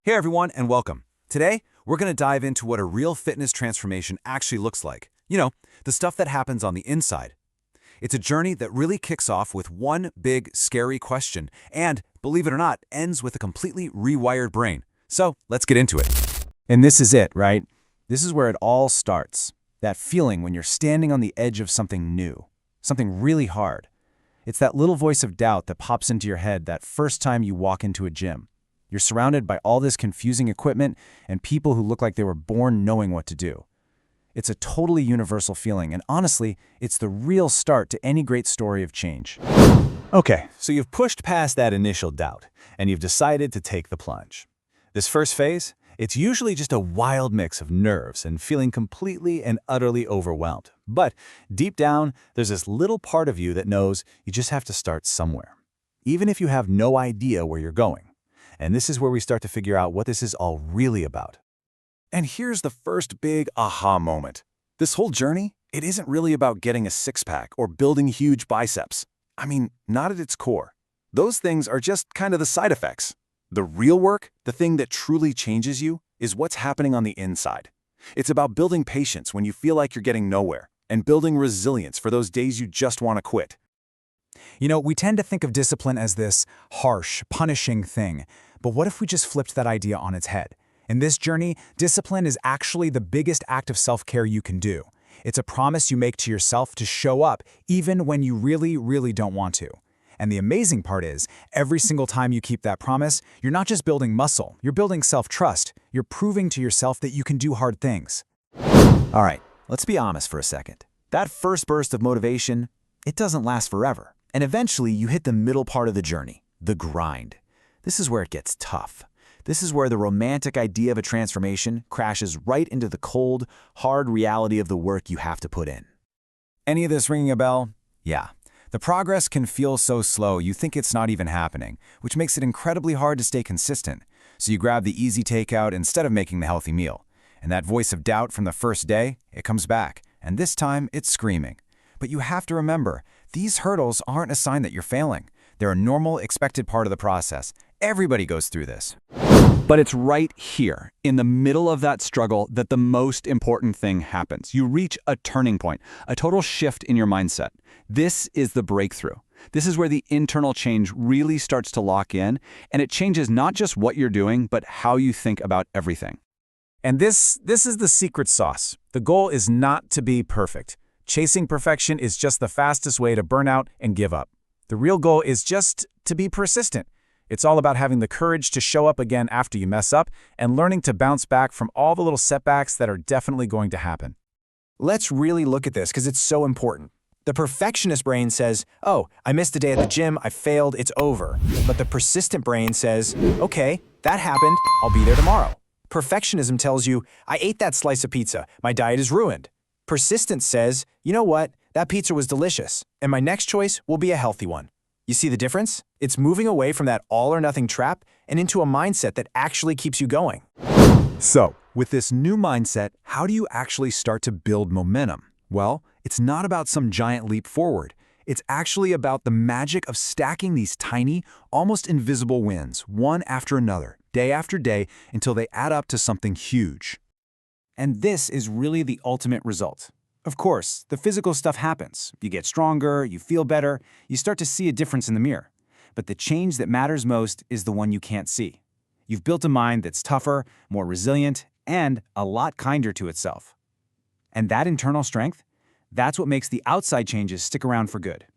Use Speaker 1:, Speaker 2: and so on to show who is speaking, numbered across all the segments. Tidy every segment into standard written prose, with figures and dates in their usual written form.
Speaker 1: Hey everyone, and welcome. Today, we're going to dive into what a real fitness transformation actually looks like. The stuff that happens on the inside. It's a journey that really kicks off with one big, scary question, and, believe it or not, ends with a completely rewired brain. So, let's get into it.
Speaker 2: And this is it, right? This is where it all starts. That feeling when you're standing on the edge of something new, something really hard. It's that little voice of doubt that pops into your head that first time you walk into a gym. You're surrounded by all this confusing equipment and people who look like they were born knowing what to do. It's a totally universal feeling, and honestly, it's the real start to any great story of change.
Speaker 3: Okay, so you've pushed past that initial doubt, and you've decided to take the plunge. This first phase, it's usually just a wild mix of nerves and feeling completely and utterly overwhelmed. But deep down, there's this little part of you that knows you just have to start somewhere, even if you have no idea where you're going. And this is where we start to figure out what this is all really about.
Speaker 1: And here's the first big aha moment. This whole journey, it isn't really about getting a six-pack or building huge biceps. I mean, not at its core. Those things are just kind of the side effects. The real work, the thing that truly changes you, is what's happening on the inside. It's about building patience when you feel like you're getting nowhere, and building resilience for those days you just want to quit.
Speaker 2: We tend to think of discipline as this harsh, punishing thing. But what if we just flipped that idea on its head? In this journey, discipline is actually the biggest act of self-care you can do. It's a promise you make to yourself to show up even when you really, really don't want to. And the amazing part is, every single time you keep that promise, you're not just building muscle, you're building self-trust. You're proving to yourself that you can do hard things.
Speaker 3: All right, let's be honest for a second. That first burst of motivation, it doesn't last forever. And eventually you hit the middle part of the journey, the grind. This is where it gets tough. This is where the romantic idea of a transformation crashes right into the cold, hard reality of the work you have to put in.
Speaker 2: Any of this ringing a bell? Yeah. The progress can feel so slow you think it's not even happening, which makes it incredibly hard to stay consistent. So you grab the easy takeout instead of making the healthy meal. And that voice of doubt from the first day, it comes back. And this time, it's screaming. But you have to remember, these hurdles aren't a sign that you're failing. They're a normal, expected part of the process. Everybody goes through this.
Speaker 4: But it's right here, in the middle of that struggle, that the most important thing happens. You reach a turning point, a total shift in your mindset. This is the breakthrough. This is where the internal change really starts to lock in, and it changes not just what you're doing, but how you think about everything.
Speaker 2: And this is the secret sauce. The goal is not to be perfect. Chasing perfection is just the fastest way to burn out and give up. The real goal is just to be persistent. It's all about having the courage to show up again after you mess up and learning to bounce back from all the little setbacks that are definitely going to happen.
Speaker 5: Let's really look at this because it's so important. The perfectionist brain says, oh, I missed a day at the gym, I failed, it's over. But the persistent brain says, okay, that happened, I'll be there tomorrow. Perfectionism tells you, I ate that slice of pizza, my diet is ruined. Persistence says, you know what, that pizza was delicious, and my next choice will be a healthy one. You see the difference? It's moving away from that all-or-nothing trap and into a mindset that actually keeps you going.
Speaker 1: So, with this new mindset, how do you actually start to build momentum? Well, it's not about some giant leap forward. It's actually about the magic of stacking these tiny, almost invisible wins, one after another, day after day, until they add up to something huge.
Speaker 2: And this is really the ultimate result. Of course, the physical stuff happens. You get stronger, you feel better, you start to see a difference in the mirror. But the change that matters most is the one you can't see. You've built a mind that's tougher, more resilient, and a lot kinder to itself. And that internal strength, that's what makes the outside changes stick around for good.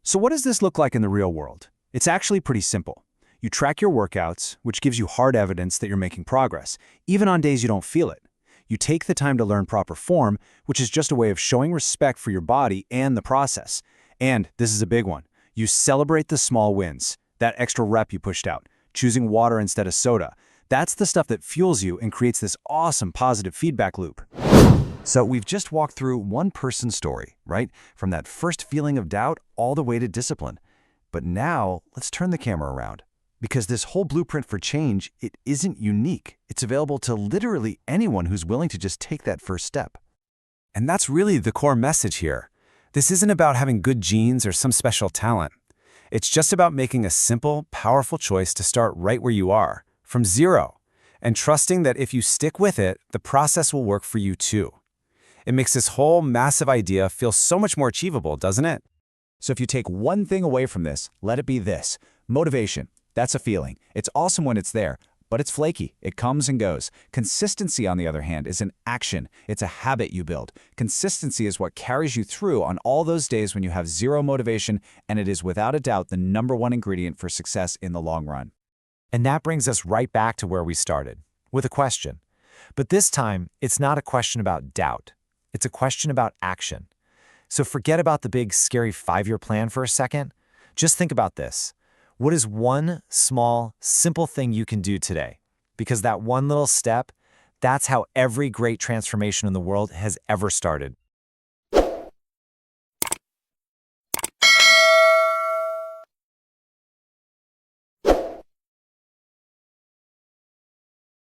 Speaker 1: So what does this look like in the real world? It's actually pretty simple. You track your workouts, which gives you hard evidence that you're making progress, even on days you don't feel it. You take the time to learn proper form, which is just a way of showing respect for your body and the process. And this is a big one. You celebrate the small wins, that extra rep you pushed out, choosing water instead of soda. That's the stuff that fuels you and creates this awesome positive feedback loop. So we've just walked through one person's story, right? From that first feeling of doubt all the way to discipline. But now let's turn the camera around. Because this whole blueprint for change, it isn't unique. It's available to literally anyone who's willing to just take that first step. And that's really the core message here. This isn't about having good genes or some special talent. It's just about making a simple, powerful choice to start right where you are, from zero. and trusting that if you stick with it, the process will work for you too. It makes this whole massive idea feel so much more achievable, doesn't it?
Speaker 2: So if you take one thing away from this, let it be this. Motivation. That's a feeling. It's awesome when it's there, but it's flaky. It comes and goes. Consistency, on the other hand, is an action. It's a habit you build. Consistency is what carries you through on all those days when you have zero motivation, and it is without a doubt the #1 ingredient for success in the long run.
Speaker 5: And that brings us right back to where we started, with a question. But this time, it's not a question about doubt. It's a question about action. So forget about the big, scary 5-year plan for a second. Just think about this. What is one small, simple thing you can do today? Because that one little step, that's how every great transformation in the world has ever started.